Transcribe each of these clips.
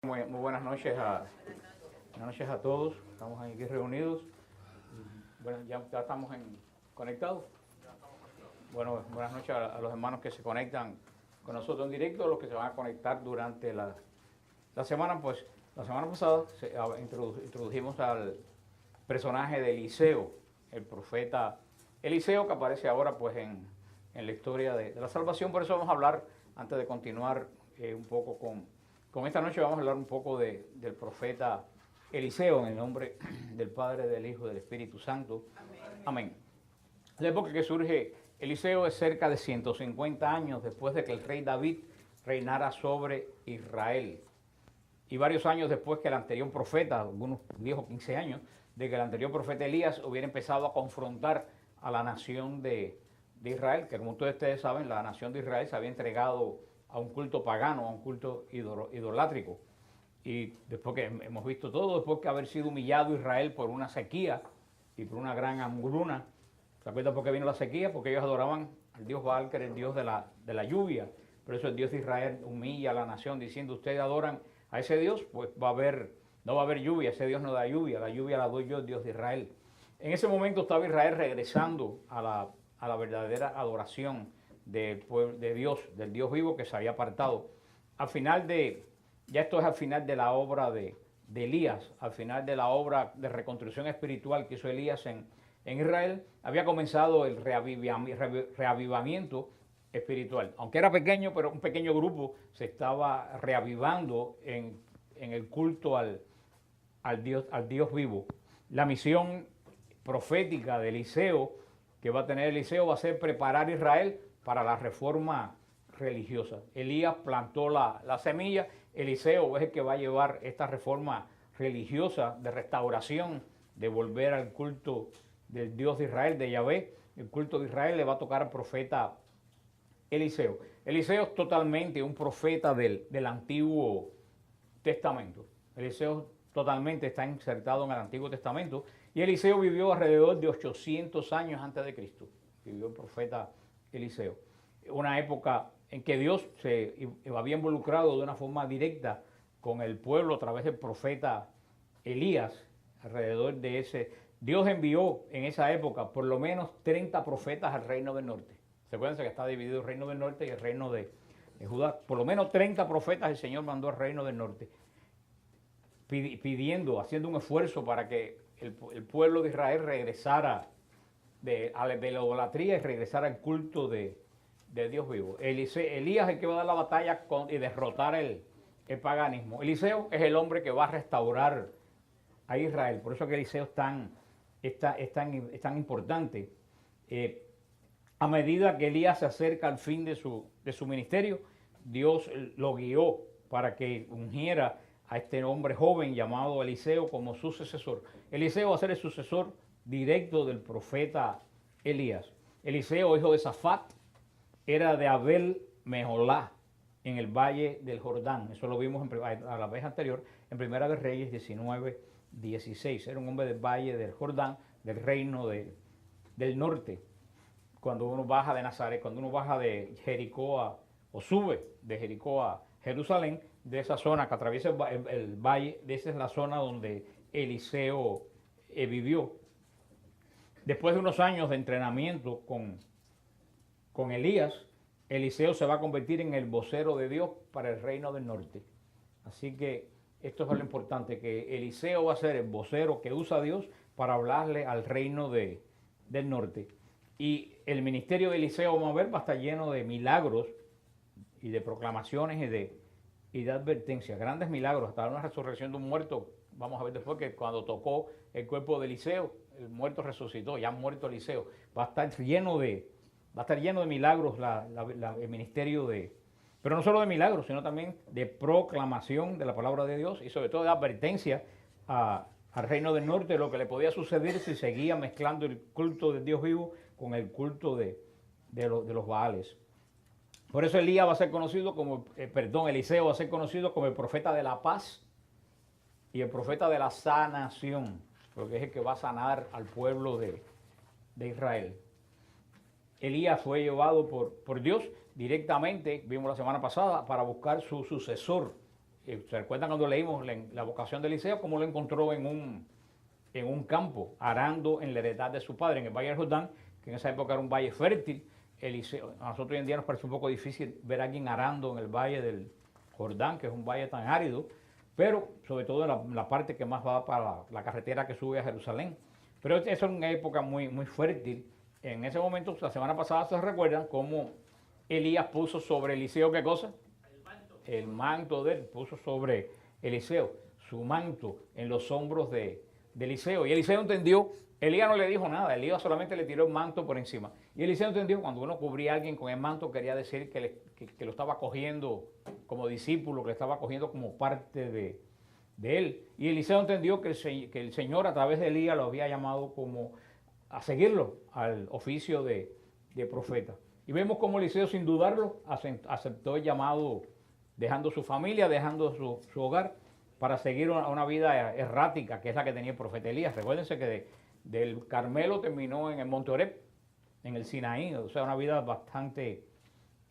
Muy buenas noches a todos. Estamos aquí reunidos. Bueno, ya estamos conectados. Bueno, buenas noches a los hermanos que se conectan con nosotros en directo, a los que se van a conectar durante la semana. Pues la semana pasada introdujimos al personaje de Eliseo, el profeta Eliseo, que aparece ahora pues en la historia de la salvación. Por eso vamos a hablar, antes de continuar un poco con esta noche, vamos a hablar un poco del profeta Eliseo, en el nombre del Padre, del Hijo y del Espíritu Santo. Amén. La época que surge Eliseo es cerca de 150 años después de que el rey David reinara sobre Israel. Y varios años después que el anterior profeta, algunos 10 o 15 años, de que el anterior profeta Elías hubiera empezado a confrontar a la nación de Israel, que como todos ustedes saben, la nación de Israel se había entregado a un culto pagano, a un culto idolátrico. Y después que hemos visto todo, después que haber sido humillado Israel por una sequía y por una gran hambruna. ¿Se acuerdan por qué vino la sequía? Porque ellos adoraban al dios Baal, que era el dios de la lluvia. Por eso el Dios de Israel humilla a la nación diciendo: ustedes adoran a ese Dios, pues no va a haber lluvia, ese Dios no da lluvia, la lluvia la doy yo, el Dios de Israel. En ese momento estaba Israel regresando a la verdadera adoración de Dios, del Dios vivo que se había apartado. Ya esto es al final de la obra de Elías, al final de la obra de reconstrucción espiritual que hizo Elías en Israel, había comenzado el reavivamiento espiritual. Aunque era pequeño, pero un pequeño grupo se estaba reavivando en el culto al Dios vivo. La misión profética de Eliseo, que va a tener Eliseo, va a ser preparar a Israel para la reforma religiosa. Elías plantó la semilla, Eliseo es el que va a llevar esta reforma religiosa de restauración, de volver al culto del Dios de Israel, de Yahvé. El culto de Israel le va a tocar al profeta Eliseo. Eliseo es totalmente un profeta del Antiguo Testamento. Eliseo totalmente está insertado en el Antiguo Testamento, y Eliseo vivió alrededor de 800 años antes de Cristo. Vivió el profeta Eliseo. Una época en que Dios se había involucrado de una forma directa con el pueblo a través del profeta Elías. Alrededor de ese, Dios envió en esa época por lo menos 30 profetas al reino del norte. Se acuerdan que está dividido el reino del norte y el reino de Judá. Por lo menos 30 profetas el Señor mandó al reino del norte, pidiendo, haciendo un esfuerzo para que el pueblo de Israel regresara de la idolatría y regresara al culto de Dios vivo. Elías es el que va a dar la batalla y derrotar el paganismo. Eliseo es el hombre que va a restaurar a Israel. Por eso que Eliseo es tan importante. A medida que Elías se acerca al fin de su ministerio, Dios lo guió para que ungiera a este hombre joven llamado Eliseo como su sucesor. Eliseo va a ser el sucesor directo del profeta Elías. Eliseo, hijo de Safat, era de Abel Meholá, en el valle del Jordán. Eso lo vimos a la vez anterior, en Primera de Reyes 19:16. Era un hombre del valle del Jordán, del reino del norte. Cuando uno baja de Nazaret, cuando uno baja de Jericó o sube de Jericó a Jerusalén, de esa zona que atraviesa el valle, de esa es la zona donde Eliseo vivió. Después de unos años de entrenamiento con Elías, Eliseo se va a convertir en el vocero de Dios para el reino del norte. Así que esto es lo importante, que Eliseo va a ser el vocero que usa a Dios para hablarle al reino del norte. Y el ministerio de Eliseo, vamos a ver, va a estar lleno de milagros y de proclamaciones y de advertencias, grandes milagros, hasta una resurrección de un muerto. Vamos a ver después que cuando tocó el cuerpo de Eliseo, el muerto resucitó, ya muerto Eliseo. Va a estar lleno de milagros el ministerio pero no solo de milagros, sino también de proclamación de la palabra de Dios y sobre todo de advertencia al reino del norte de lo que le podía suceder si seguía mezclando el culto del Dios vivo con el culto de los Baales. Por eso Eliseo va a ser conocido como el profeta de la paz y el profeta de la sanación, porque es el que va a sanar al pueblo de Israel. Elías fue llevado por Dios directamente, vimos la semana pasada, para buscar su sucesor ¿Se recuerdan cuando leímos la vocación de Eliseo? Cómo lo encontró en un campo, arando en la heredad de su padre, en el Valle del Jordán, que en esa época era un valle fértil. Eliseo, a nosotros hoy en día nos parece un poco difícil ver a alguien arando en el Valle del Jordán, que es un valle tan árido, pero sobre todo en la parte que más va para la carretera que sube a Jerusalén. Pero eso es una época muy, muy fértil. En ese momento, la semana pasada, se recuerdan cómo Elías puso sobre Eliseo, ¿qué cosa? El manto de él, puso sobre Eliseo su manto en los hombros de Eliseo. Y Eliseo entendió, Elías no le dijo nada, Elías solamente le tiró el manto por encima. Y Eliseo entendió que cuando uno cubría a alguien con el manto, quería decir que lo estaba cogiendo como discípulo, que lo estaba cogiendo como parte de él. Y Eliseo entendió que el Señor a través de Elías lo había llamado como a seguirlo al oficio de profeta. Y vemos cómo Eliseo, sin dudarlo, aceptó el llamado, dejando su familia, dejando su hogar, para seguir una vida errática, que es la que tenía el profeta Elías. Recuérdense que del Carmelo terminó en el Monte Oreb, en el Sinaí, o sea, una vida bastante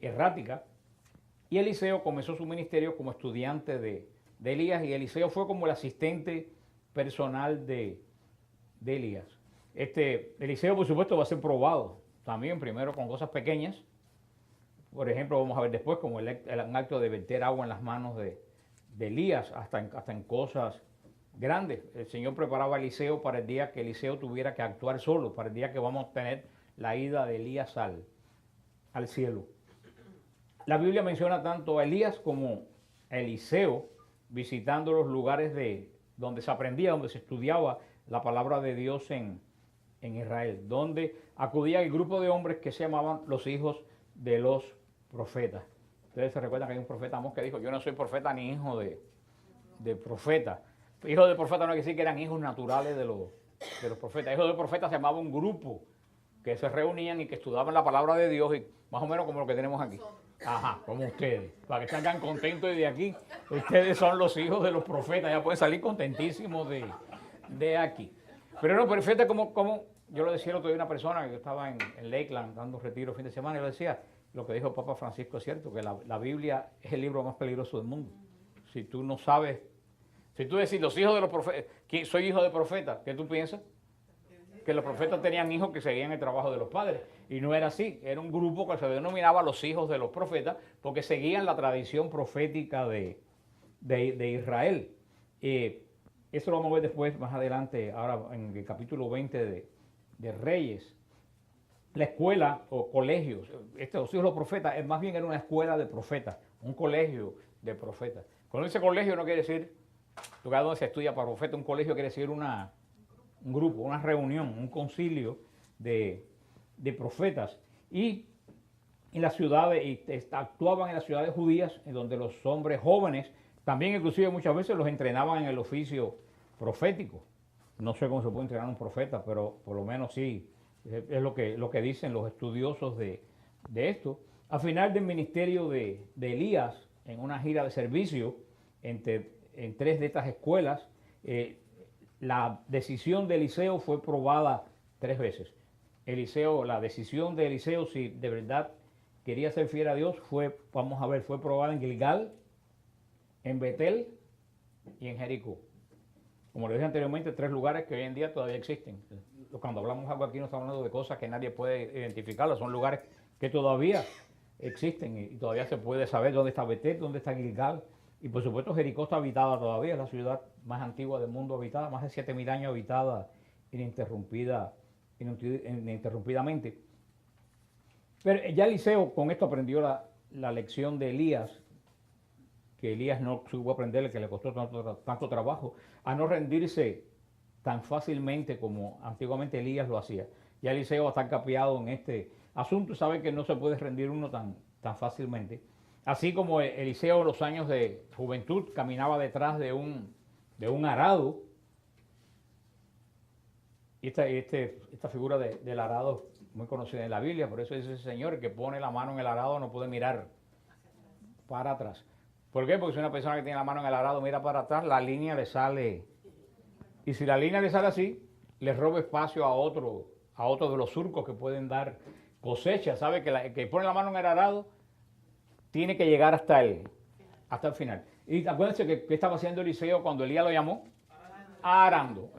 errática. Y Eliseo comenzó su ministerio como estudiante de Elías, y Eliseo fue como el asistente personal de Elías. Eliseo, por supuesto, va a ser probado también, primero con cosas pequeñas. Por ejemplo, vamos a ver después como el acto de verter agua en las manos de Elías, hasta en cosas grandes. El Señor preparaba a Eliseo para el día que Eliseo tuviera que actuar solo, para el día que vamos a tener la ida de Elías al cielo. La Biblia menciona tanto a Elías como a Eliseo visitando los lugares donde se aprendía, donde se estudiaba la palabra de Dios en Israel, donde acudía el grupo de hombres que se llamaban los hijos de los profetas. Ustedes se recuerdan que hay un profeta Amós que dijo: yo no soy profeta ni hijo de profeta. Hijos de profeta no quiere decir que eran hijos naturales de los profetas. Hijos de profeta se llamaba un grupo que se reunían y que estudiaban la palabra de Dios, y más o menos como lo que tenemos aquí. Ajá, como ustedes, para que salgan contentos de aquí. Ustedes son los hijos de los profetas, ya pueden salir contentísimos de aquí. Pero no, pero fíjate como yo lo decía el otro día a una persona que yo estaba en Lakeland dando retiro fin de semana, y yo decía, lo que dijo el Papa Francisco es cierto, que la Biblia es el libro más peligroso del mundo. Si tú no sabes, si tú decís los hijos de los profetas, soy hijo de profeta, ¿qué tú piensas? Que los profetas tenían hijos que seguían el trabajo de los padres. Y no era así, era un grupo que se denominaba los hijos de los profetas, porque seguían la tradición profética de Israel. Eso lo vamos a ver después, más adelante, ahora en el capítulo 20 de Reyes. La escuela o colegios, los hijos de los profetas, más bien era una escuela de profetas, un colegio de profetas. Cuando dice colegio no quiere decir lugar donde se estudia para profeta, un colegio quiere decir un grupo, una reunión, un concilio de profetas. Y en las ciudades, actuaban en las ciudades judías, en donde los hombres jóvenes, también inclusive muchas veces los entrenaban en el oficio profético. No sé cómo se puede entrenar un profeta, pero por lo menos sí, es lo que dicen los estudiosos de esto. Al final del ministerio de Elías, en una gira de servicio en 3 de estas escuelas, la decisión de Eliseo fue probada 3 veces. La decisión de Eliseo, si de verdad quería ser fiel a Dios, fue probada en Gilgal, en Betel y en Jericó. Como les dije anteriormente, 3 lugares que hoy en día todavía existen. Cuando hablamos algo aquí no estamos hablando de cosas que nadie puede identificarlas, son lugares que todavía existen y todavía se puede saber dónde está Betel, dónde está Gilgal. Y por supuesto Jericó está habitada todavía, es la ciudad más antigua del mundo habitada, más de 7.000 años habitada ininterrumpidamente. Pero ya Eliseo con esto aprendió la lección de Elías, que Elías no supo aprender, que le costó tanto trabajo, a no rendirse tan fácilmente como antiguamente Elías lo hacía. Ya Eliseo está capeado en este asunto, sabe que no se puede rendir uno tan fácilmente. Así como Eliseo en los años de juventud caminaba detrás de un arado, y esta figura del arado muy conocida en la Biblia, por eso dice ese señor, el que pone la mano en el arado no puede mirar para atrás. ¿Por qué? Porque si una persona que tiene la mano en el arado mira para atrás, la línea le sale, y si la línea le sale así, le roba espacio a otro de los surcos que pueden dar cosecha. Sabe que el que pone la mano en el arado tiene que llegar hasta el final. Y acuérdense que estaba haciendo Eliseo cuando Elías lo llamó, arando.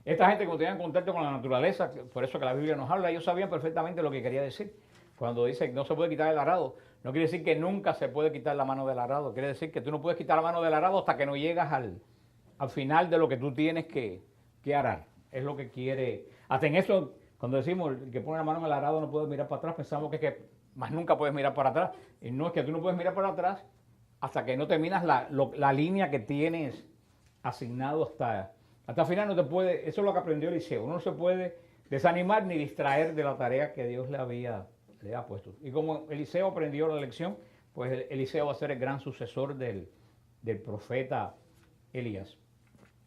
Esta gente que tenía contacto con la naturaleza, por eso que la Biblia nos habla, ellos sabían perfectamente lo que quería decir. Cuando dice que no se puede quitar el arado, no quiere decir que nunca se puede quitar la mano del arado, quiere decir que tú no puedes quitar la mano del arado hasta que no llegas al final de lo que tú tienes que arar. Es lo que quiere. Hasta en eso, cuando decimos el que pone la mano en el arado no puede mirar para atrás, pensamos que es que más nunca puedes mirar para atrás. Y no es que tú no puedes mirar para atrás hasta que no terminas la línea que tienes asignado hasta el final. No te puede, eso es lo que aprendió Eliseo. Uno no se puede desanimar ni distraer de la tarea que Dios le ha puesto. Y como Eliseo aprendió la lección, pues Eliseo va a ser el gran sucesor del profeta Elías.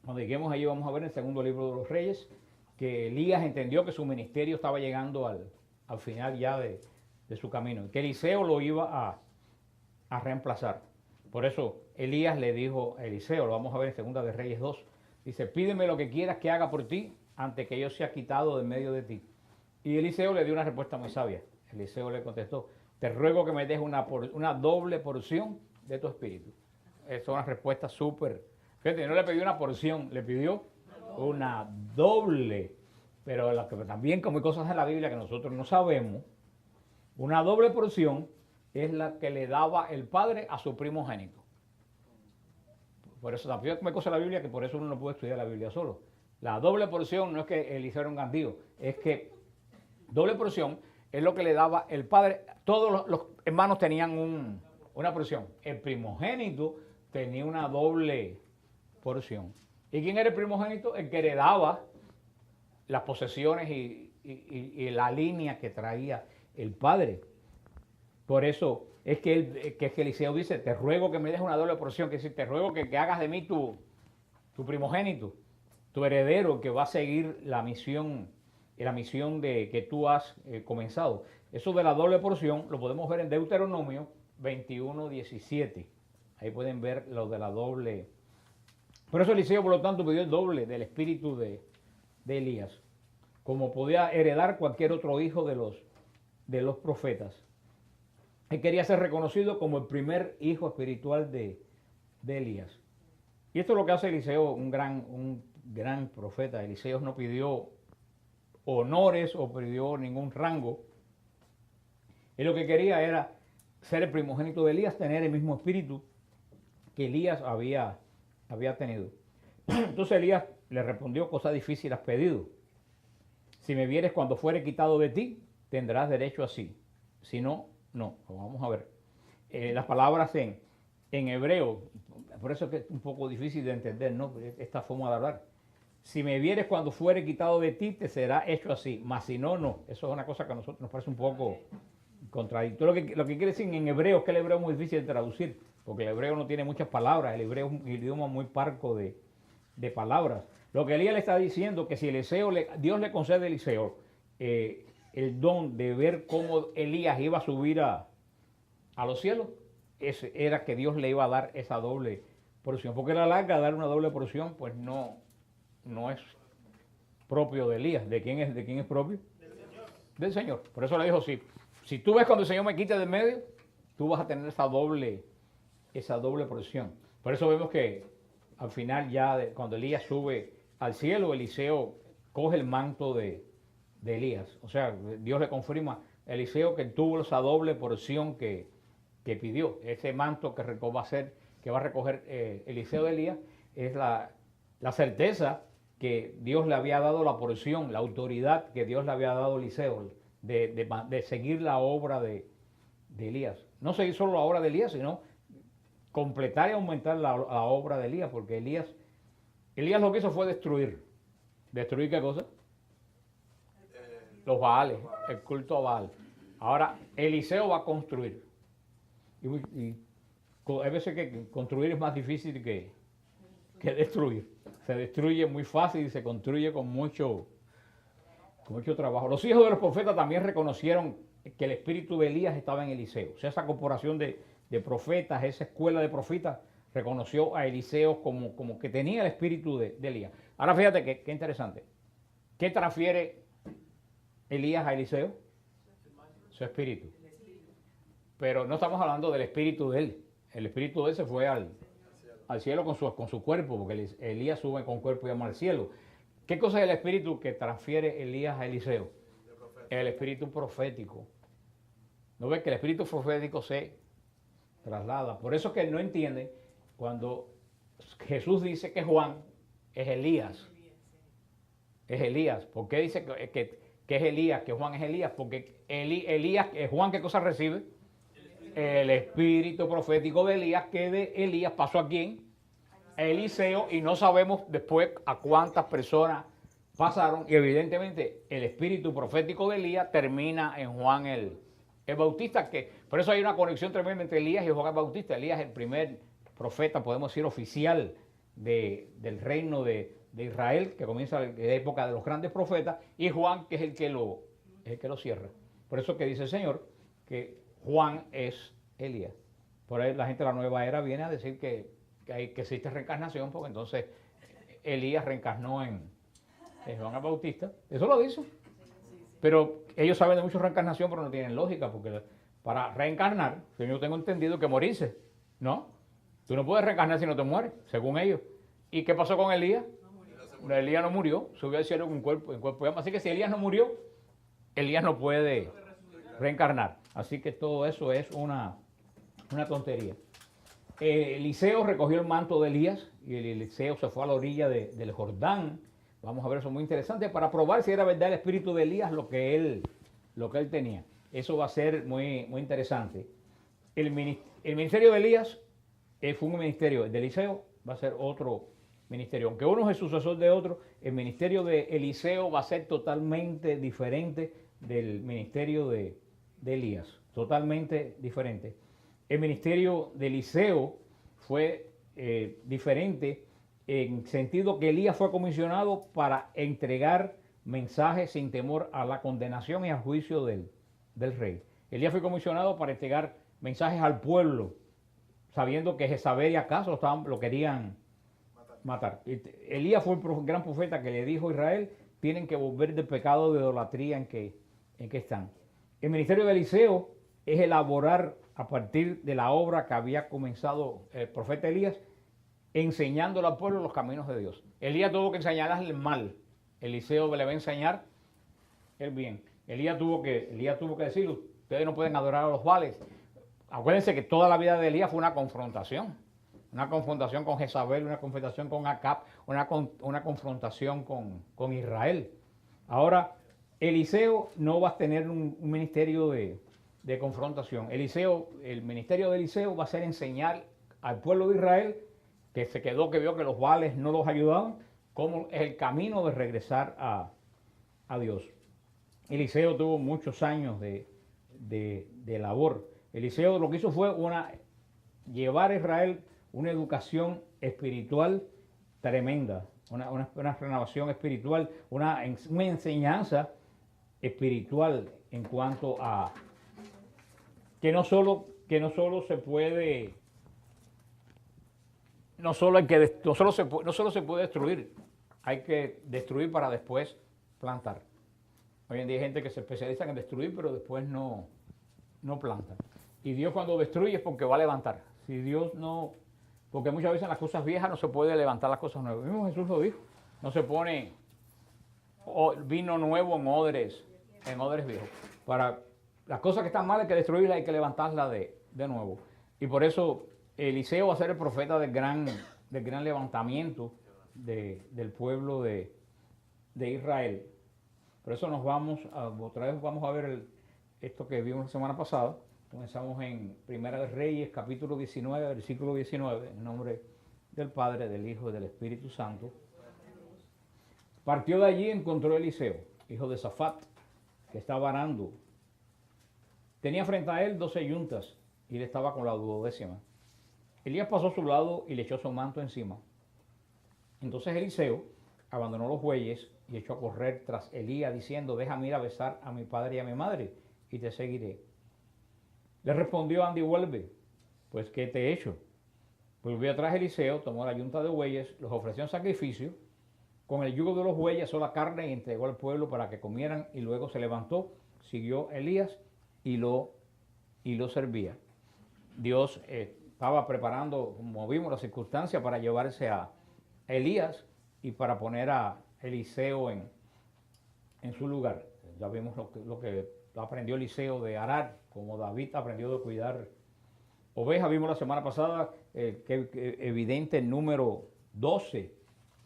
Cuando lleguemos allí vamos a ver en el segundo libro de los Reyes que Elías entendió que su ministerio estaba llegando al final ya de su camino, y que Eliseo lo iba a reemplazar. Por eso Elías le dijo a Eliseo, lo vamos a ver en segunda de Reyes 2, dice, pídeme lo que quieras que haga por ti antes que yo sea quitado de medio de ti. Y Eliseo le dio una respuesta muy sabia. Eliseo le contestó, te ruego que me des una doble porción de tu espíritu. Esa es una respuesta súper. Fíjate, no le pidió una porción, le pidió una doble. Pero también como hay cosas en la Biblia que nosotros no sabemos, una doble porción es la que le daba el padre a su primogénito. Por eso también hay cosas en la Biblia que por eso uno no puede estudiar la Biblia solo. La doble porción no es que Eliseo era un gandío, es que doble porción es lo que le daba el padre. Todos los hermanos tenían una porción. El primogénito tenía una doble porción. ¿Y quién era el primogénito? El que heredaba las posesiones y la línea que traía el padre. Por eso es que Eliseo dice, te ruego que me des una doble porción, que decir, te ruego que hagas de mí tu primogénito, tu heredero, que va a seguir la misión que tú has comenzado. Eso de la doble porción lo podemos ver en Deuteronomio 21:17. Ahí pueden ver lo de la doble. Por eso Eliseo, por lo tanto, pidió el doble del espíritu de Elías, como podía heredar cualquier otro hijo de los profetas. Él quería ser reconocido como el primer hijo espiritual de Elías. Y esto es lo que hace Eliseo, un gran profeta. Eliseo no pidió honores o pidió ningún rango. Él lo que quería era ser el primogénito de Elías, tener el mismo espíritu que Elías había tenido. Entonces Elías le respondió, cosa difícil has pedido. Si me vieres cuando fuere quitado de ti, tendrás derecho así. Si no, no. Vamos a ver. Las palabras en hebreo, por eso es que es un poco difícil de entender, ¿no? Esta forma de hablar. Si me vieres cuando fuere quitado de ti, te será hecho así. Mas si no, no. Eso es una cosa que a nosotros nos parece un poco contradictorio. Lo que quiere decir en hebreo es que el hebreo es muy difícil de traducir, porque el hebreo no tiene muchas palabras. El hebreo es un idioma muy parco de palabras. Lo que Elías le está diciendo que si Dios le concede a Eliseo el don de ver cómo Elías iba a subir a los cielos, era que Dios le iba a dar esa doble porción. Porque a la larga dar una doble porción, pues no es propio de Elías. ¿De quién es propio? Del Señor. Del Señor. Por eso le dijo, si tú ves cuando el Señor me quite del medio, tú vas a tener esa doble porción. Por eso vemos que al final cuando Elías sube al cielo, Eliseo coge el manto de Elías. O sea, Dios le confirma a Eliseo que tuvo esa doble porción que pidió. Ese manto que va a recoger Eliseo de Elías es la certeza que Dios le había dado la porción, la autoridad que Dios le había dado a Eliseo de seguir la obra de Elías. No seguir solo la obra de Elías, sino completar y aumentar la obra de Elías, porque Elías lo que hizo fue destruir. ¿Destruir qué cosa? Los Baales, el culto a Baal. Ahora, Eliseo va a construir. Y hay veces que construir es más difícil que destruir. Se destruye muy fácil y se construye con mucho trabajo. Los hijos de los profetas también reconocieron que el espíritu de Elías estaba en Eliseo. O sea, esa corporación de profetas, esa escuela de profetas, reconoció a Eliseo como que tenía el espíritu de Elías. Ahora fíjate qué interesante. ¿Qué transfiere Elías a Eliseo? Su espíritu. Pero no estamos hablando del espíritu de él. El espíritu de él se fue al al cielo con su cuerpo, porque Elías sube con cuerpo y alma al cielo. ¿Qué cosa es el espíritu que transfiere Elías a Eliseo? El espíritu profético. ¿No ves que el espíritu profético se traslada? Por eso es que él no entiende cuando Jesús dice que Juan es Elías. Es Elías. ¿Por qué dice que es Elías, que Juan es Elías? Porque Elías, Juan, ¿qué cosa recibe? El espíritu profético de Elías, que de Elías pasó a quién? A Eliseo, y no sabemos después a cuántas personas pasaron, y evidentemente el espíritu profético de Elías termina en Juan el Bautista, que por eso hay una conexión tremenda entre Elías y Juan el Bautista. Elías es el primer profeta, podemos decir, oficial del reino de Israel, que comienza en la época de los grandes profetas, y Juan, que es el que lo cierra. Por eso que dice el Señor que Juan es Elías. Por ahí la gente de la nueva era viene a decir que existe reencarnación, porque entonces Elías reencarnó en Juan el Bautista. Eso lo dice. Pero ellos saben de mucha reencarnación, pero no tienen lógica, porque para reencarnar, yo tengo entendido que morirse, ¿no? Tú no puedes reencarnar si no te mueres, según ellos. ¿Y qué pasó con Elías? Elías no murió, subió al cielo en cuerpo y alma. Así que si Elías no murió, Elías no puede reencarnar. Así que todo eso es una tontería. Eliseo recogió el manto de Elías y Eliseo se fue a la orilla del Jordán. Vamos a ver eso muy interesante para probar si era verdad el espíritu de Elías lo que él tenía. Eso va a ser muy, muy interesante. El ministerio de Elías fue un ministerio, el de Eliseo va a ser otro ministerio. Aunque uno es el sucesor de otro, el ministerio de Eliseo va a ser totalmente diferente del ministerio de Elías. Totalmente diferente. El ministerio de Eliseo fue diferente en sentido que Elías fue comisionado para entregar mensajes sin temor a la condenación y al juicio del rey. Elías fue comisionado para entregar mensajes al pueblo, sabiendo que Jezabel y Acaso lo querían matar. Elías fue el gran profeta que le dijo a Israel: tienen que volver del pecado de idolatría en que están. El ministerio de Eliseo es elaborar a partir de la obra que había comenzado el profeta Elías, enseñándole al pueblo los caminos de Dios. Elías tuvo que enseñarles el mal, Eliseo le va a enseñar el bien. Elías tuvo que decirle: ustedes no pueden adorar a los Baales. Acuérdense que toda la vida de Elías fue una confrontación con Jezabel, una confrontación con Acab, una confrontación con Israel. Ahora, Eliseo no va a tener un ministerio de confrontación. El ministerio de Eliseo va a ser enseñar al pueblo de Israel, que vio que los Baales no los ayudaban, cómo es el camino de regresar a Dios. Eliseo tuvo muchos años de labor. Eliseo lo que hizo fue llevar a Israel una educación espiritual tremenda, una renovación espiritual, una enseñanza espiritual en cuanto a que no solo se puede, no solo se puede destruir, hay que destruir para después plantar. Hoy en día hay gente que se especializa en destruir, pero después no planta. Y Dios, cuando destruye, es porque va a levantar. Si Dios no, porque muchas veces en las cosas viejas no se puede levantar las cosas nuevas. Mismo Jesús lo dijo. No se pone vino nuevo en odres viejos. Para las cosas que están mal hay que destruirlas, hay que levantarlas de nuevo. Y por eso Eliseo va a ser el profeta del gran levantamiento del pueblo de Israel. Por eso otra vez vamos a ver esto que vimos la semana pasada. Comenzamos en Primera de Reyes, capítulo 19, versículo 19, en nombre del Padre, del Hijo y del Espíritu Santo. Partió de allí y encontró a Eliseo, hijo de Safat, que estaba arando. Tenía frente a él 12 yuntas y él estaba con la 12ª. Elías pasó a su lado y le echó su manto encima. Entonces Eliseo abandonó los bueyes y echó a correr tras Elías, diciendo: déjame ir a besar a mi padre y a mi madre, y te seguiré. Le respondió: anda y vuelve, pues ¿qué te he hecho? Volvió atrás Eliseo, tomó la yunta de bueyes, los ofreció en sacrificio, con el yugo de los bueyes asó la carne y entregó al pueblo para que comieran, y luego se levantó, siguió Elías y lo servía. Dios estaba preparando, como vimos, las circunstancias para llevarse a Elías y para poner a Eliseo en su lugar. Ya vimos lo que aprendió Eliseo de arar, como David aprendió de cuidar ovejas. Vimos la semana pasada que evidente el número 12,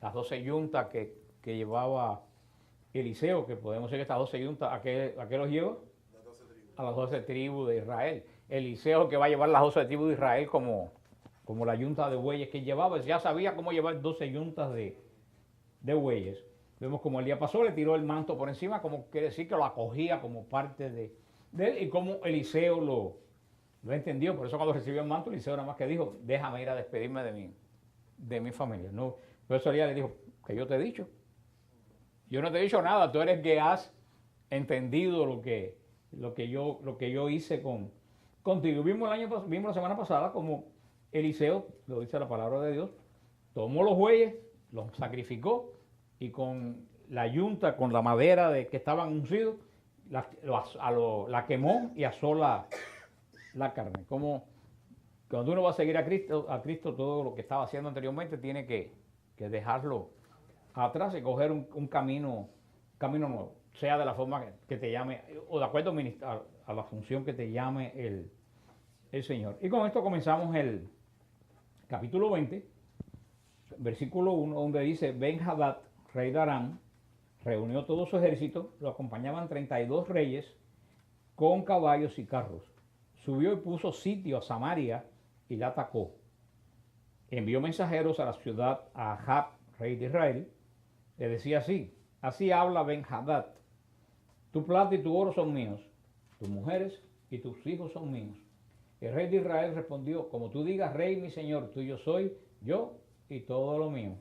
las 12 yuntas que llevaba Eliseo, que podemos decir que estas 12 yuntas, ¿a qué los lleva? Las 12 tribus. A las 12 tribus de Israel. Eliseo que va a llevar las 12 tribus de Israel como la yunta de bueyes que llevaba. Ya sabía cómo llevar 12 yuntas de bueyes. Vemos como el día pasó, le tiró el manto por encima, como quiere decir que lo acogía como parte de él, y como Eliseo lo entendió. Por eso cuando recibió el manto, Eliseo nada más que dijo, déjame ir a despedirme de mi familia. No, por eso Elías le dijo, que yo te he dicho. Yo no te he dicho nada, tú eres que has entendido lo que yo hice contigo. Vimos la semana pasada como Eliseo, lo dice la palabra de Dios, tomó los bueyes, los sacrificó y con la yunta, con la madera que estaban ungidos, la quemó y asó la carne. Como cuando uno va a seguir a Cristo, todo lo que estaba haciendo anteriormente tiene que dejarlo atrás y coger un camino nuevo, sea de la forma que te llame, o de acuerdo a la función que te llame el Señor. Y con esto comenzamos el capítulo 20, versículo 1, donde dice, Ben-Hadad, rey de Aram, reunió todo su ejército, lo acompañaban 32 reyes con caballos y carros. Subió y puso sitio a Samaria y la atacó. Envió mensajeros a la ciudad a Ahab, rey de Israel. Le decía así habla Ben-Hadad, tu plata y tu oro son míos, tus mujeres y tus hijos son míos. El rey de Israel respondió, como tú digas, rey mi señor, tuyo soy yo y todo lo mío.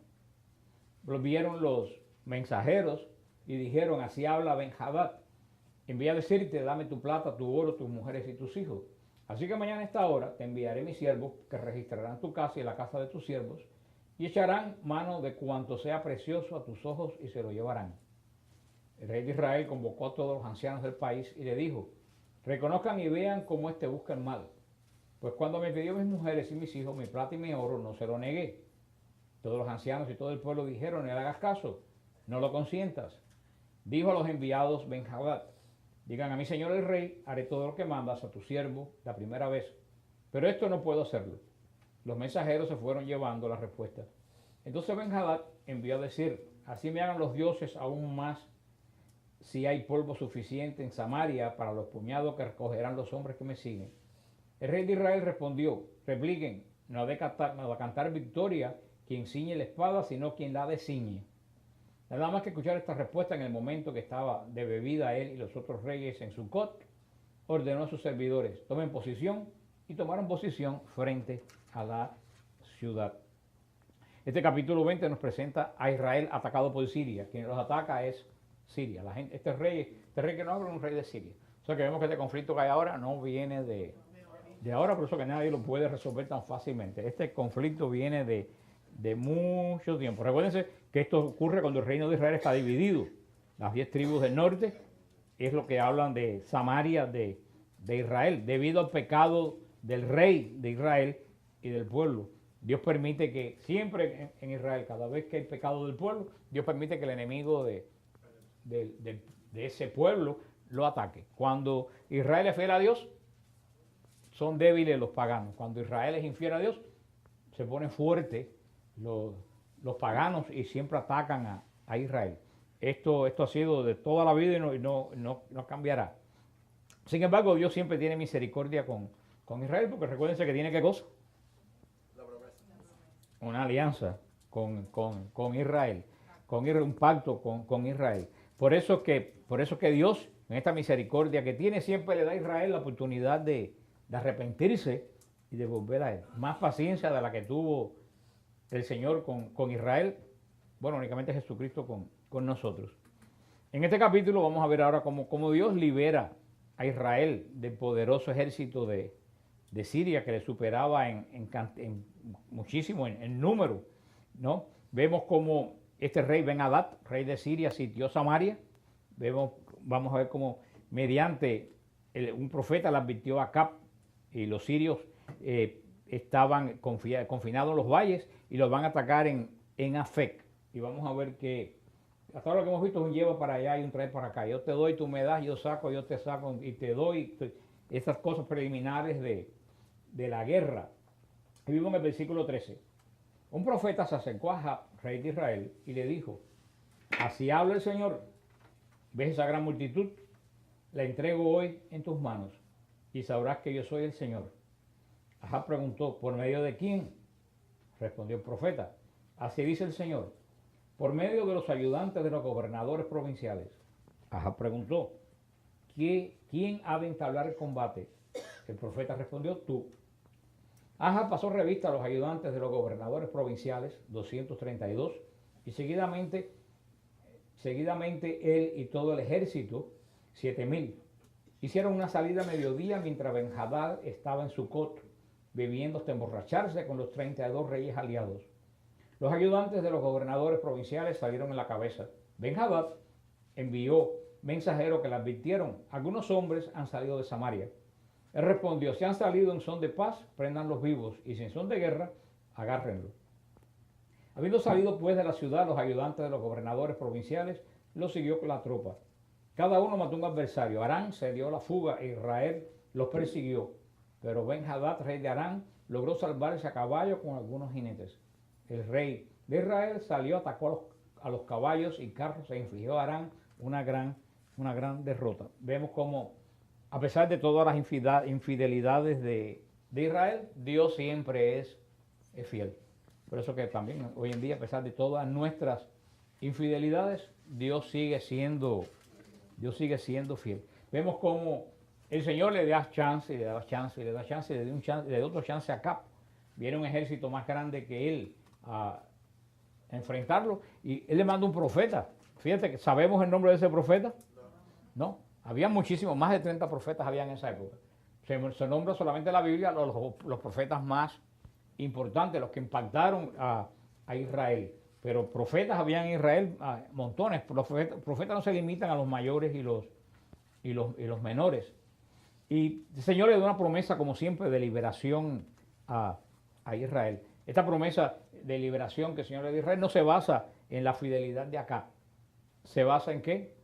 Volvieron los mensajeros y dijeron, así habla Ben-Hadad, envía a decirte, dame tu plata, tu oro, tus mujeres y tus hijos. Así que mañana a esta hora te enviaré mis siervos que registrarán tu casa y la casa de tus siervos y echarán mano de cuanto sea precioso a tus ojos y se lo llevarán. El rey de Israel convocó a todos los ancianos del país y le dijo, reconozcan y vean cómo éste busca el mal. Pues cuando me pidió mis mujeres y mis hijos, mi plata y mi oro, no se lo negué. Todos los ancianos y todo el pueblo dijeron, no le hagas caso, no lo consientas. Dijo a los enviados Ben-Hadad, digan a mi señor el rey, haré todo lo que mandas a tu siervo la primera vez, pero esto no puedo hacerlo. Los mensajeros se fueron llevando la respuesta. Entonces Ben-Hadad envió a decir, así me hagan los dioses aún más si hay polvo suficiente en Samaria para los puñados que recogerán los hombres que me siguen. El rey de Israel respondió, repliquen, no ha de cantar victoria quien ciñe la espada, sino quien la desciñe. Nada más que escuchar esta respuesta en el momento que estaba de bebida él y los otros reyes en Sucot, ordenó a sus servidores, tomen posición y tomaron posición frente a la ciudad. Este capítulo 20 nos presenta a Israel atacado por Siria. Quien los ataca es Siria. Este rey que no habla es un rey de Siria. O sea que vemos que este conflicto que hay ahora no viene de ahora, por eso que nadie lo puede resolver tan fácilmente. Este conflicto viene de mucho tiempo. Recuérdense que esto ocurre cuando el reino de Israel está dividido. Las 10 tribus del norte es lo que hablan de Samaria de Israel, debido al pecado del rey de Israel y del pueblo. Dios permite que siempre en Israel, cada vez que hay pecado del pueblo, Dios permite que el enemigo de ese pueblo lo ataque. Cuando Israel es fiel a Dios, son débiles los paganos. Cuando Israel es infiel a Dios, se ponen fuertes los paganos y siempre atacan a Israel. Esto ha sido de toda la vida y no cambiará. Sin embargo, Dios siempre tiene misericordia con Israel, porque recuérdense que tiene ¿qué cosa? La promesa. Una alianza con Israel, un pacto con Israel. Por eso que Dios, en esta misericordia que tiene, siempre le da a Israel la oportunidad de arrepentirse y de volver a él. Más paciencia de la que tuvo el Señor con Israel, bueno, únicamente Jesucristo con nosotros. En este capítulo vamos a ver ahora cómo Dios libera a Israel del poderoso ejército de Siria que le superaba muchísimo en número, ¿no? Vemos cómo este rey Ben-Hadad, rey de Siria, sitió Samaria. Vamos a ver cómo mediante un profeta le advirtió a Acab y los sirios estaban confinados en los valles y los van a atacar en Afec. Y vamos a ver que hasta ahora lo que hemos visto es un lleva para allá y un trae para acá. Yo te doy, tú me das, yo saco, yo te saco y te doy. Esas cosas preliminares de la guerra. Y vimos en el versículo 13. Un profeta se acercó a Ahab, rey de Israel, y le dijo, así habla el Señor, ¿ves esa gran multitud? La entrego hoy en tus manos y sabrás que yo soy el Señor. Ahab preguntó, ¿por medio de quién? Respondió el profeta, así dice el Señor, por medio de los ayudantes de los gobernadores provinciales. Ahab preguntó, ¿quién ha de entablar el combate? El profeta respondió, tú. Ahab pasó revista a los ayudantes de los gobernadores provinciales, 232, y seguidamente él y todo el ejército, 7,000. Hicieron una salida a mediodía mientras Ben-Hadad estaba en Sucot, bebiendo hasta emborracharse con los 32 reyes aliados. Los ayudantes de los gobernadores provinciales salieron en la cabeza. Ben-Hadad envió mensajeros que le advirtieron, algunos hombres han salido de Samaria. Él respondió, si han salido en son de paz, prendanlos vivos, y si en son de guerra, agárrenlos. Habiendo salido pues de la ciudad, los ayudantes de los gobernadores provinciales los siguió con la tropa. Cada uno mató un adversario. Aram se dio la fuga e Israel los persiguió. Pero Ben-Hadad, rey de Aram, logró salvarse a caballo con algunos jinetes. El rey de Israel salió, atacó a los caballos y carros e infligió a Aram una gran derrota. Vemos cómo, a pesar de todas las infidelidades de Israel, Dios siempre es fiel. Por eso que también hoy en día, a pesar de todas nuestras infidelidades, Dios sigue siendo fiel. Vemos cómo el Señor le da chance, y le da chance, y le da chance, y le dio otro chance a Acab. Viene un ejército más grande que él a enfrentarlo, y él le manda un profeta. Fíjate que sabemos el nombre de ese profeta. No, había muchísimos, más de 30 profetas había en esa época. Se nombra solamente en la Biblia los profetas más importantes, los que impactaron a Israel. Pero profetas había en Israel montones. Los profetas no se limitan a los mayores y los menores. Y el Señor le dio una promesa, como siempre, de liberación a Israel. Esta promesa de liberación que el Señor le dio a Israel no se basa en la fidelidad de Acab. ¿Se basa en qué?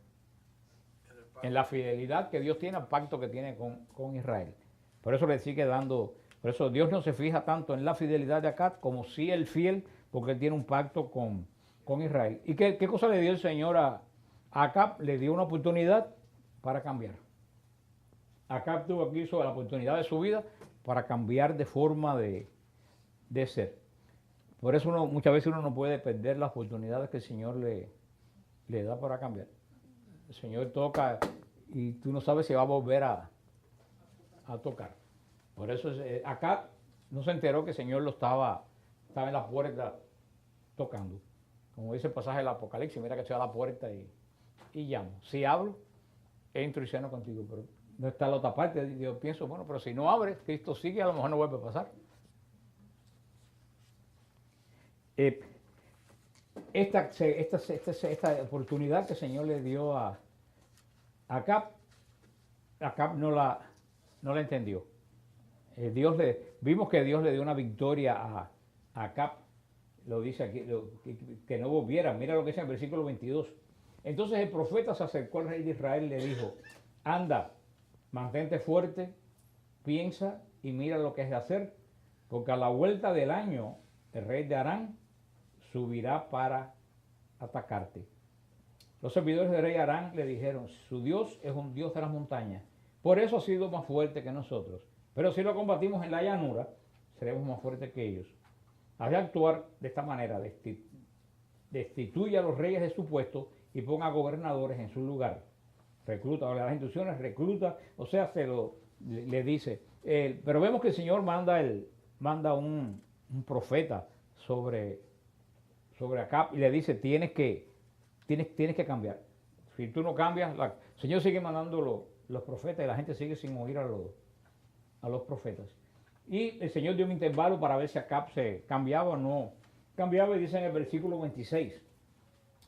En la fidelidad que Dios tiene al pacto que tiene con Israel. Por eso le sigue dando, por eso Dios no se fija tanto en la fidelidad de Acab como si el fiel, porque él tiene un pacto con Israel. ¿Y qué cosa le dio el Señor a Acab? Le dio una oportunidad para cambiar. Acab tuvo aquí la oportunidad de su vida para cambiar de forma de ser. Por eso muchas veces uno no puede perder las oportunidades que el Señor le da para cambiar. El Señor toca y tú no sabes si va a volver a tocar. Por eso Acab no se enteró que el Señor estaba en la puerta tocando. Como dice el pasaje del Apocalipsis, mira que estoy a la puerta y llamo. Si hablo, entro y ceno contigo. Pero no está la otra parte. Yo pienso, bueno, pero si no abre, Cristo sigue, a lo mejor no vuelve a pasar. Esta oportunidad que el Señor le dio a Acab no la entendió. Vimos que Dios le dio una victoria a Acab, lo dice aquí, que no volviera. Mira lo que dice en el versículo 22. Entonces el profeta se acercó al rey de Israel y le dijo, anda, mantente fuerte, piensa y mira lo que es de hacer, porque a la vuelta del año el rey de Aram subirá para atacarte. Los servidores del rey Aram le dijeron, su Dios es un Dios de las montañas, por eso ha sido más fuerte que nosotros. Pero si lo combatimos en la llanura, seremos más fuertes que ellos. Has de actuar de esta manera, destituye a los reyes de su puesto y ponga gobernadores en su lugar. Recluta, las instrucciones, recluta, o sea, le dice. Pero vemos que el Señor manda un profeta sobre Acab y le dice, tienes que cambiar. Si tú no cambias, el Señor sigue mandando los profetas y la gente sigue sin oír a los profetas. Y el Señor dio un intervalo para ver si Acab se cambiaba o no cambiaba, y dice en el versículo 26,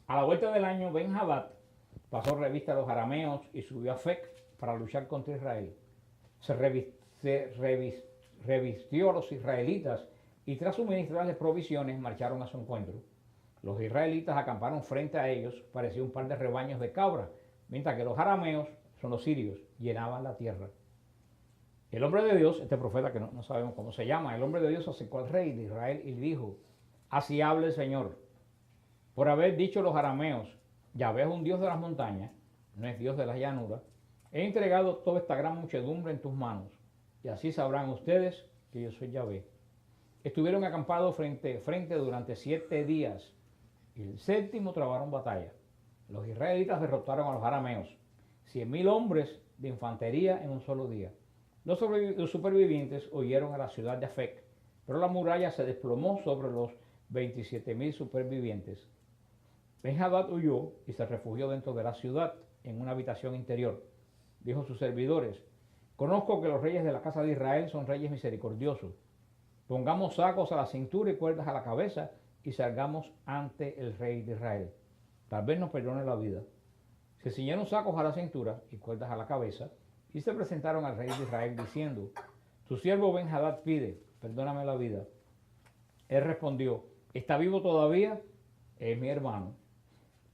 a la vuelta del año Ben-Hadad pasó revista a los arameos y subió a Afec para luchar contra Israel. Se revistió a los israelitas y tras suministrarles provisiones marcharon a su encuentro. Los israelitas acamparon frente a ellos, parecía un par de rebaños de cabra, mientras que los arameos, son los sirios, llenaban la tierra. El hombre de Dios, este profeta que no sabemos cómo se llama, el hombre de Dios se acercó al rey de Israel y dijo: así habla el Señor, por haber dicho los arameos, Yahvé es un Dios de las montañas, no es Dios de las llanuras, he entregado toda esta gran muchedumbre en tus manos, y así sabrán ustedes que yo soy Yahvé. Estuvieron acampados frente a frente durante 7 días, y el séptimo trabaron batalla. Los israelitas derrotaron a los arameos, 100.000 hombres de infantería en un solo día. Los supervivientes huyeron a la ciudad de Afec, pero la muralla se desplomó sobre los 27.000 supervivientes. Ben-Hadad huyó y se refugió dentro de la ciudad, en una habitación interior. Dijo a sus servidores: conozco que los reyes de la casa de Israel son reyes misericordiosos. Pongamos sacos a la cintura y cuerdas a la cabeza y salgamos ante el rey de Israel. Tal vez nos perdone la vida. Se ciñeron sacos a la cintura y cuerdas a la cabeza y se presentaron al rey de Israel diciendo: tu siervo Ben-Hadad pide, perdóname la vida. Él respondió: ¿está vivo todavía? Es mi hermano.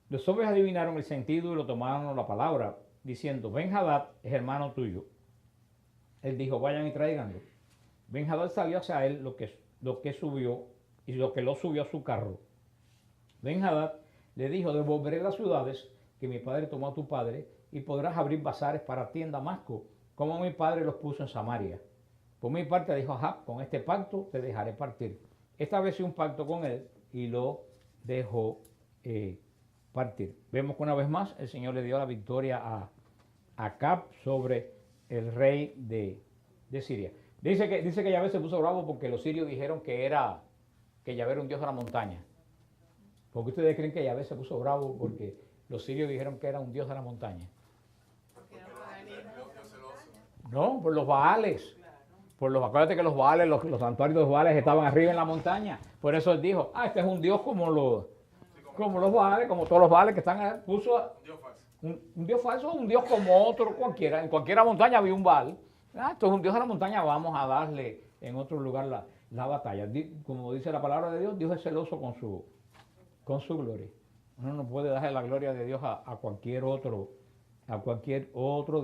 Los hombres adivinaron el sentido y lo tomaron a la palabra, diciendo: Ben-Hadad es hermano tuyo. Él dijo: vayan y tráiganlo. Ben-Hadad salió hacia él lo que subió y lo que lo subió a su carro. Ben-Hadad le dijo: devolveré las ciudades que mi padre tomó a tu padre y podrás abrir bazares para ti en Damasco, como mi padre los puso en Samaria. Por mi parte, dijo Ahab, con este pacto te dejaré partir. Estableció un pacto con él y lo dejó partir. Vemos que una vez más el Señor le dio la victoria a Acab sobre el rey de Siria. Dice que Yahvé se puso bravo porque los sirios dijeron que Yahvé era un dios de la montaña. ¿Por qué ustedes creen que Yahvé se puso bravo porque los sirios dijeron que era un dios de la montaña? No, por los Baales. Acuérdate que los Baales, los santuarios de los Baales estaban arriba en la montaña. Por eso él dijo: este es un dios como los Baales, como todos los Baales que están ahí. Puso un dios falso, un dios como otro cualquiera. En cualquier montaña había un Baal. Esto es un dios de la montaña, vamos a darle en otro lugar la batalla. Como dice la palabra de Dios, Dios es celoso con su gloria. Uno no puede darle la gloria de Dios a cualquier otro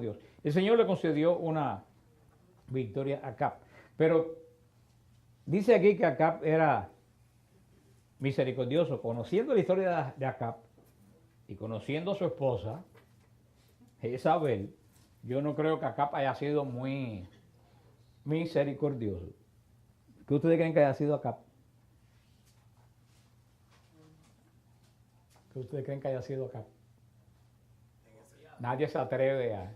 Dios. El Señor le concedió una victoria a Acab. Pero dice aquí que Acab era misericordioso. Conociendo la historia de Acab y conociendo a su esposa, Jezabel, yo no creo que Acab haya sido muy misericordioso. ¿Qué ustedes creen que haya sido Acab? ¿Qué ustedes creen que haya sido Acab? Nadie se atreve a...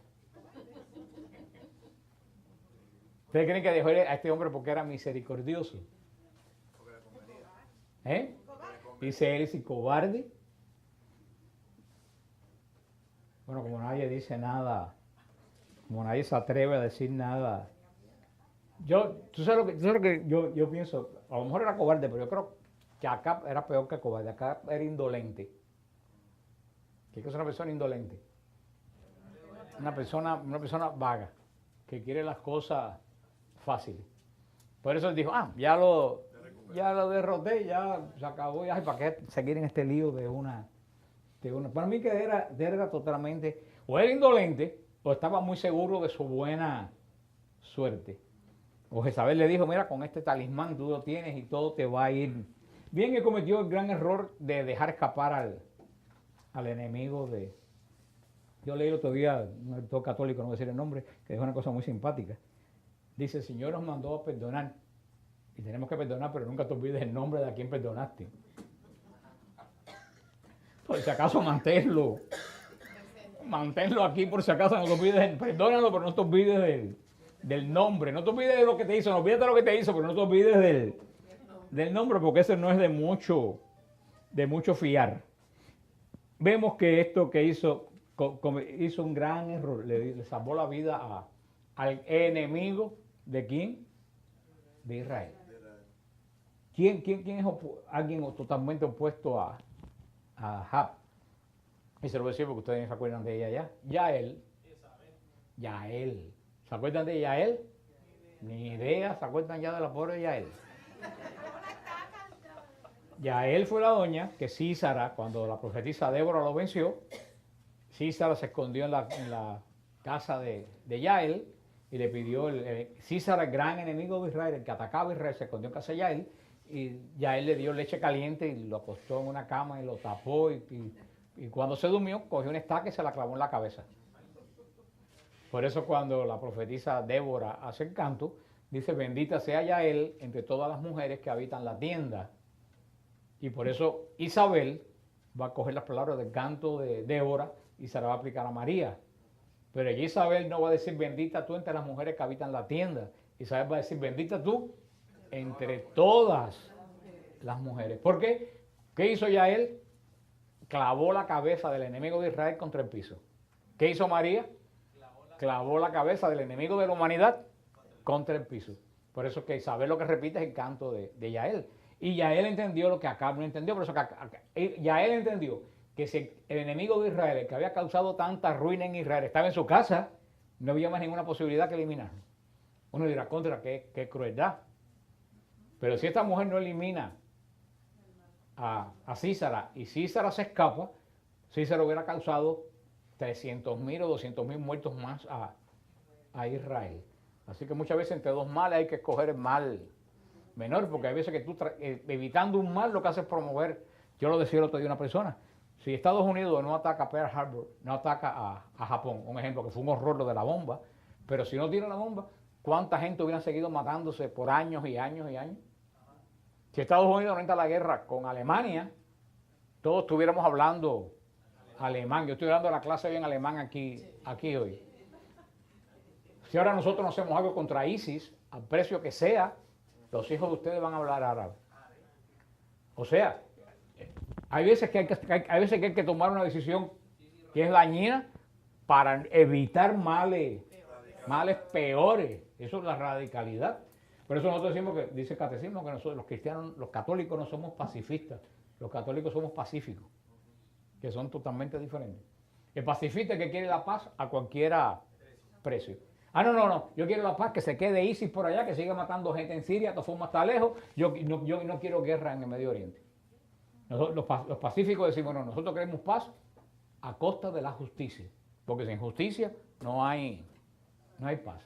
¿Ustedes creen que dejó a este hombre porque era misericordioso? Dice él, si cobarde. Bueno, como nadie dice nada, como nadie se atreve a decir nada. ¿Tú sabes lo que yo pienso? A lo mejor era cobarde, pero yo creo que Acab era peor que cobarde. Acab era indolente. ¿Qué es una persona indolente? Una persona vaga, que quiere las cosas fáciles. Por eso él dijo: ya lo derroté, ya se acabó, ya, ¿para qué seguir en este lío de una? Para mí que era totalmente, o era indolente, o estaba muy seguro de su buena suerte. O Jezabel le dijo: mira, con este talismán tú lo tienes y todo te va a ir bien. Que cometió el gran error de dejar escapar al enemigo de... Yo leí el otro día, un autor católico, no voy a decir el nombre, que dijo una cosa muy simpática. Dice: el Señor nos mandó a perdonar, y tenemos que perdonar, pero nunca te olvides el nombre de a quien perdonaste. Por si acaso manténlo aquí, por si acaso no te olvides, perdónalo, pero no te olvides del nombre, no te olvides de lo que te hizo, no olvides de lo que te hizo, pero no te olvides del nombre, porque ese no es de mucho fiar. Vemos que esto que hizo un gran error, le salvó la vida al enemigo ¿de quién? De Israel. ¿Quién es alguien totalmente opuesto a Ahab? Y se lo voy a decir porque ustedes se acuerdan de ella ya. Yael. ¿Se acuerdan de Yael? Ni idea, ¿se acuerdan ya de la pobre Yael? Yael fue la doña que Sísara, cuando la profetisa Débora lo venció, Sísara se escondió en la casa de Yael y le pidió, Sísara, el gran enemigo de Israel, el que atacaba a Israel, se escondió en casa de Yael y Yael le dio leche caliente y lo acostó en una cama y lo tapó y cuando se durmió cogió una estaca y se la clavó en la cabeza. Por eso cuando la profetisa Débora hace el canto, dice, bendita sea Yael entre todas las mujeres que habitan la tienda. Y por eso Isabel va a coger las palabras del canto de Débora y se la va a aplicar a María. Pero allí Isabel no va a decir bendita tú entre las mujeres que habitan la tienda. Isabel va a decir bendita tú entre todas las mujeres. ¿Por qué? ¿Qué hizo Yael? Clavó la cabeza del enemigo de Israel contra el piso. ¿Qué hizo María? Clavó la cabeza del enemigo de la humanidad contra el piso. Por eso que Isabel lo que repite es el canto de Yael. Y Yael entendió lo que Acab no entendió. Por eso que Yael entendió que si el enemigo de Israel, el que había causado tanta ruina en Israel, estaba en su casa, no había más ninguna posibilidad que eliminarlo. Uno dirá, contra, qué crueldad. Pero si esta mujer no elimina a Sísara y Sísara se escapa, Sísara hubiera causado 300.000 o 200.000 muertos más a Israel. Así que muchas veces entre dos males hay que escoger el mal menor, porque hay veces que tú evitando un mal lo que haces es promover. Yo lo decía el otro día a una persona, si Estados Unidos no ataca a Pearl Harbor, no ataca a Japón, un ejemplo que fue un horror lo de la bomba, pero si no tira la bomba, ¿cuánta gente hubiera seguido matándose por años y años y años? Si Estados Unidos no entra a la guerra con Alemania, todos estuviéramos hablando alemán. Yo estoy dando la clase bien alemán aquí hoy. Si ahora nosotros no hacemos algo contra ISIS, al precio que sea, los hijos de ustedes van a hablar árabe. O sea, hay veces que hay que tomar una decisión que es dañina para evitar males peores. Eso es la radicalidad. Por eso nosotros decimos que, dice el catecismo, que nosotros los cristianos, los católicos no somos pacifistas. Los católicos somos pacíficos, que son totalmente diferentes. El pacifista es que quiere la paz a cualquier precio. No, yo quiero la paz, que se quede ISIS por allá, que siga matando gente en Siria, de todas formas está lejos, yo no quiero guerra en el Medio Oriente. Nosotros, los pacíficos decimos, no, nosotros queremos paz a costa de la justicia, porque sin justicia no hay paz.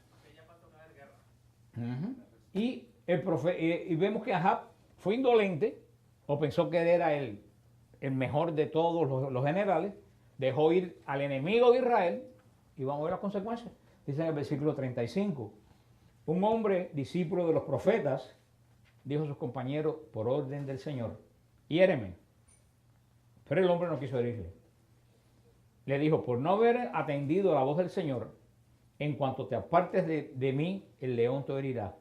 Y vemos que Ahab fue indolente, o pensó que era el mejor de todos los generales, dejó ir al enemigo de Israel, y vamos a ver las consecuencias. Dice en el versículo 35, un hombre discípulo de los profetas dijo a sus compañeros por orden del Señor, hiéreme. Pero el hombre no quiso herirle. Le dijo, por no haber atendido la voz del Señor, en cuanto te apartes de mí, el león te herirá.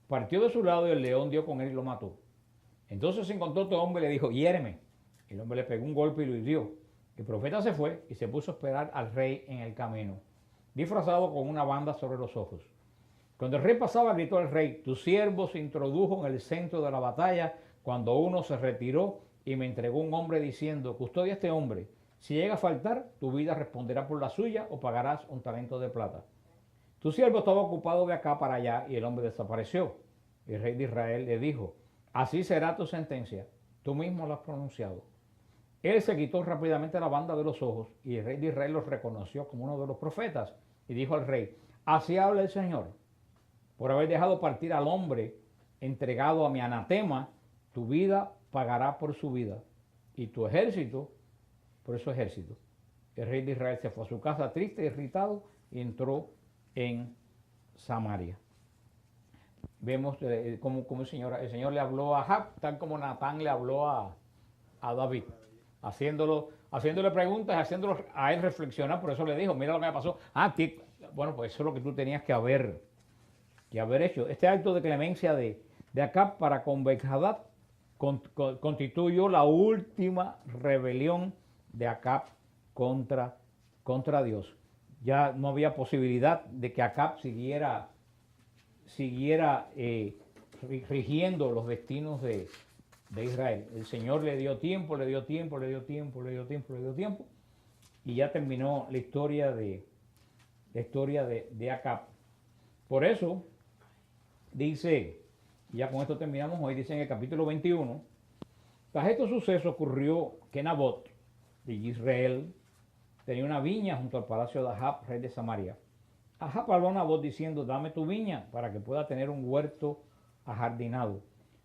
Partió de su lado y el león dio con él y lo mató. Entonces se encontró otro hombre y le dijo, hiéreme. El hombre le pegó un golpe y lo hirió. El profeta se fue y se puso a esperar al rey en el camino, disfrazado con una banda sobre los ojos. Cuando el rey pasaba, gritó el rey, tu siervo se introdujo en el centro de la batalla cuando uno se retiró y me entregó un hombre diciendo, custodia a este hombre. Si llega a faltar, tu vida responderá por la suya o pagarás un talento de plata. Tu siervo estaba ocupado de acá para allá y el hombre desapareció. El rey de Israel le dijo, así será tu sentencia, tú mismo lo has pronunciado. Él se quitó rápidamente la banda de los ojos y el rey de Israel los reconoció como uno de los profetas y dijo al rey, así habla el Señor, por haber dejado partir al hombre entregado a mi anatema, tu vida pagará por su vida y tu ejército por su ejército. El rey de Israel se fue a su casa triste y irritado y entró en Samaria. Vemos como el Señor le habló a Ahab, tal como Natán le habló a David, haciéndole preguntas, haciéndolo a él reflexionar. Por eso le dijo, mira lo que me pasó. Bueno, pues eso es lo que tú tenías que haber hecho. Este acto de clemencia de Acab para con Ben-Hadad constituyó la última rebelión de Acab contra Dios. Ya no había posibilidad de que Acab siguiera rigiendo los destinos de Israel. El Señor le dio tiempo, y ya terminó la historia de Acab. Por eso dice, ya con esto terminamos hoy, dice en el capítulo 21, tras estos sucesos ocurrió que Nabot de Israel tenía una viña junto al palacio de Ahab, rey de Samaria. Ahab habló a Nabot diciendo, dame tu viña para que pueda tener un huerto ajardinado,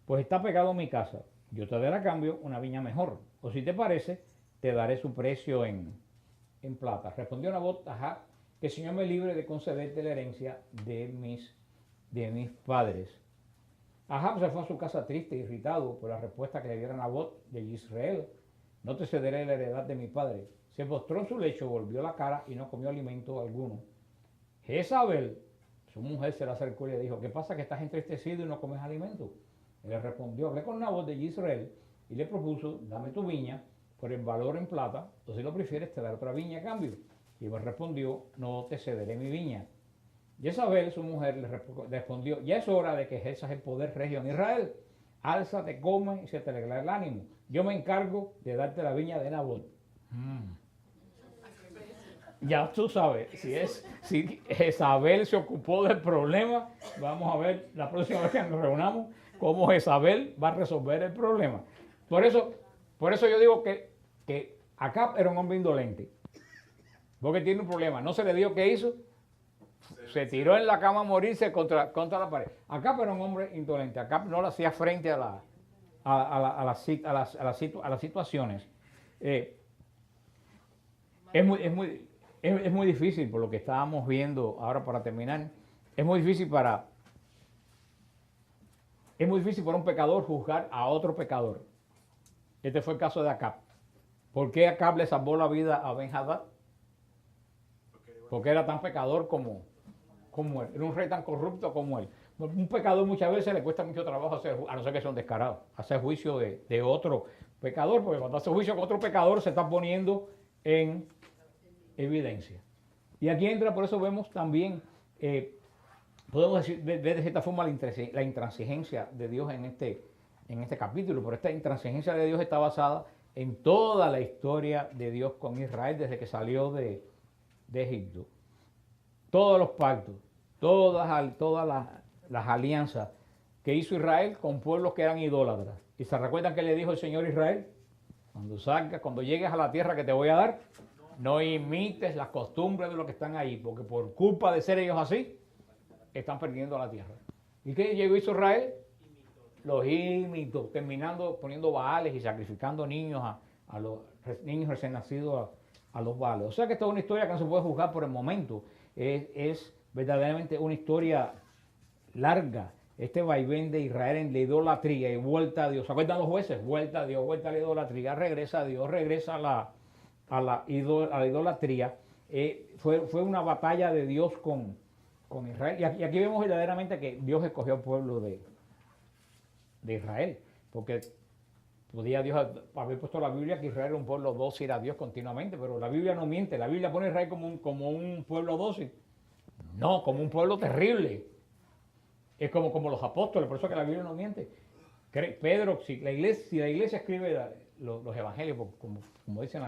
pues está pegado a mi casa. Yo te daré a cambio una viña mejor, o si te parece, te daré su precio en plata. Respondió Nabot a Ahab, que el Señor me libre de concederte la herencia de mis padres. Ahab se fue a su casa triste e irritado por la respuesta que le diera Nabot de Israel. No te cederé la heredad de mi padre. Se postró en su lecho, volvió la cara y no comió alimento alguno. Jezabel, su mujer, se le acercó y le dijo, ¿qué pasa que estás entristecido y no comes alimento? Él le respondió, hablé con Nabot de Israel y le propuso, dame tu viña por el valor en plata, o si lo prefieres te daré otra viña a cambio. Y me respondió, no te cederé mi viña. Jezabel, su mujer, le respondió, ya es hora de que ejerzas el poder regio en Israel. Álzate, come y se te alegrará el ánimo. Yo me encargo de darte la viña de Nabot. Ya tú sabes, si Jezabel se ocupó del problema, vamos a ver la próxima vez que nos reunamos cómo Jezabel va a resolver el problema. Por eso yo digo que Acab era un hombre indolente, porque tiene un problema. No se le dio qué hizo, se tiró en la cama a morirse contra la pared. Acab era un hombre indolente. Acab no le hacía frente a las situaciones. Es muy difícil, por lo que estábamos viendo ahora para terminar, es muy difícil para un pecador juzgar a otro pecador. Este fue el caso de Acab. ¿Por qué Acab le salvó la vida a Ben-Hadad? Porque era tan pecador como él. Era un rey tan corrupto como él. Un pecador muchas veces le cuesta mucho trabajo a no ser que sea un descarado, hacer juicio de otro pecador, porque cuando hace juicio con otro pecador se está poniendo en evidencia. Y aquí entra, por eso vemos también, podemos decir, ver de cierta forma la intransigencia de Dios en este capítulo, pero esta intransigencia de Dios está basada en toda la historia de Dios con Israel desde que salió de Egipto. Todos los pactos, todas las alianzas que hizo Israel con pueblos que eran idólatras. ¿Y se recuerdan que le dijo el Señor a Israel? Cuando llegues a la tierra que te voy a dar, no imites las costumbres de los que están ahí, porque por culpa de ser ellos así, están perdiendo la tierra. ¿Y qué hizo Israel? Los imitó, poniendo baales y sacrificando niños a los niños recién nacidos a los baales. O sea que esta es una historia que no se puede juzgar por el momento. Es verdaderamente una historia larga. Este vaivén de Israel en la idolatría y vuelta a Dios. ¿Se acuerdan los jueces? Vuelta a Dios, vuelta a la idolatría, regresa a Dios, regresa a la idolatría. Fue una batalla de Dios con Israel. Y aquí vemos verdaderamente que Dios escogió al pueblo de Israel. Porque podía Dios haber puesto la Biblia que Israel era un pueblo dócil a Dios continuamente, pero la Biblia no miente. La Biblia pone a Israel como un pueblo dócil. No, como un pueblo terrible. Es como los apóstoles, por eso que la Biblia no miente. Pedro, si la iglesia escribe los evangelios, como dicen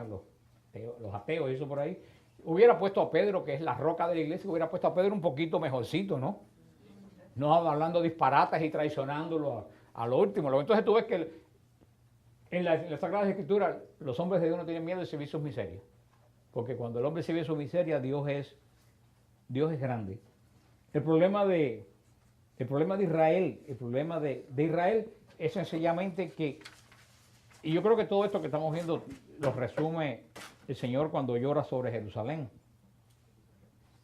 los ateos y eso por ahí, hubiera puesto a Pedro, que es la roca de la iglesia, hubiera puesto a Pedro un poquito mejorcito, ¿no? No hablando disparates y traicionándolo a lo último. Entonces tú ves que en la Sagrada Escritura los hombres de Dios no tienen miedo de exhibir sus miserias. Porque cuando el hombre exhibe su miseria, Dios es grande. El problema de Israel, es sencillamente que, y yo creo que todo esto que estamos viendo lo resume el Señor cuando llora sobre Jerusalén.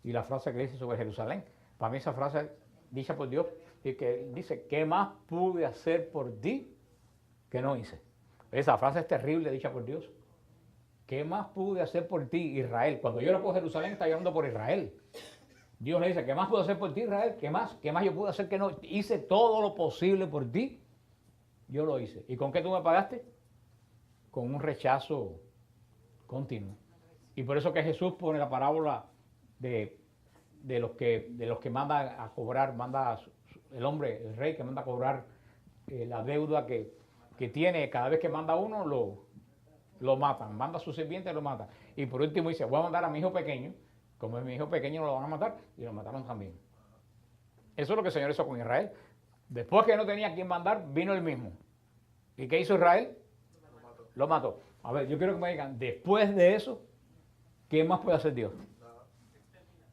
Y la frase que dice sobre Jerusalén, para mí esa frase dicha por Dios, y que dice, ¿qué más pude hacer por ti que no hice? Esa frase es terrible, dicha por Dios. ¿Qué más pude hacer por ti, Israel? Cuando llora por Jerusalén, está llorando por Israel. Dios le dice, ¿qué más puedo hacer por ti, Israel? ¿Qué más yo pude hacer que no? Hice todo lo posible por ti. Yo lo hice. ¿Y con qué tú me pagaste? Con un rechazo continuo. Y por eso que Jesús pone la parábola de los que manda a cobrar, el hombre, el rey que manda a cobrar la deuda que tiene. Cada vez que manda uno, lo matan. Manda a su sirviente y lo matan. Y por último dice, voy a mandar a mi hijo pequeño. Como es mi hijo pequeño, no lo van a matar, y lo mataron también. Eso es lo que el Señor hizo con Israel. Después que no tenía quien mandar, vino él mismo. ¿Y qué hizo Israel? Lo mató. A ver, yo quiero que me digan, después de eso, ¿qué más puede hacer Dios?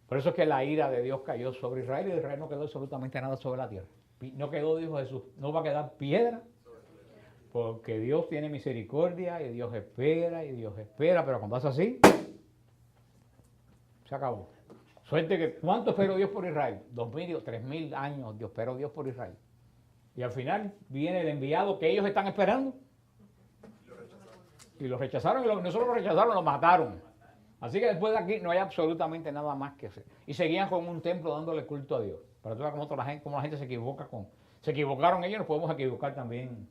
Por eso es que la ira de Dios cayó sobre Israel y de Israel no quedó absolutamente nada sobre la tierra. No quedó, dijo Jesús, no va a quedar piedra, porque Dios tiene misericordia y Dios espera, pero cuando hace así, se acabó. Suerte que, ¿cuánto esperó Dios por Israel? 2000 o 3000 años Dios esperó Dios por Israel. Y al final viene el enviado que ellos están esperando. Y lo rechazaron, y no solo lo rechazaron, lo mataron. Así que después de aquí no hay absolutamente nada más que hacer. Y seguían con un templo dándole culto a Dios. Pero tú ves cómo la gente se equivoca se equivocaron ellos, nos podemos equivocar también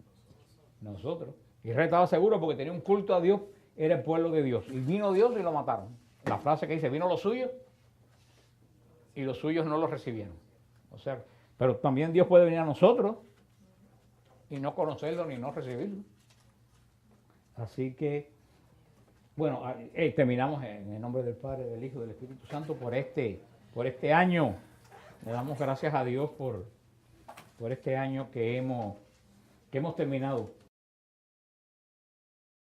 nosotros. Israel estaba seguro porque tenía un culto a Dios, era el pueblo de Dios. Y vino Dios y lo mataron. La frase que dice, vino los suyos y los suyos no los recibieron. O sea, pero también Dios puede venir a nosotros y no conocerlo ni no recibirlo. Así que, bueno, terminamos en el nombre del Padre, del Hijo y del Espíritu Santo por este año. Le damos gracias a Dios por este año que hemos terminado.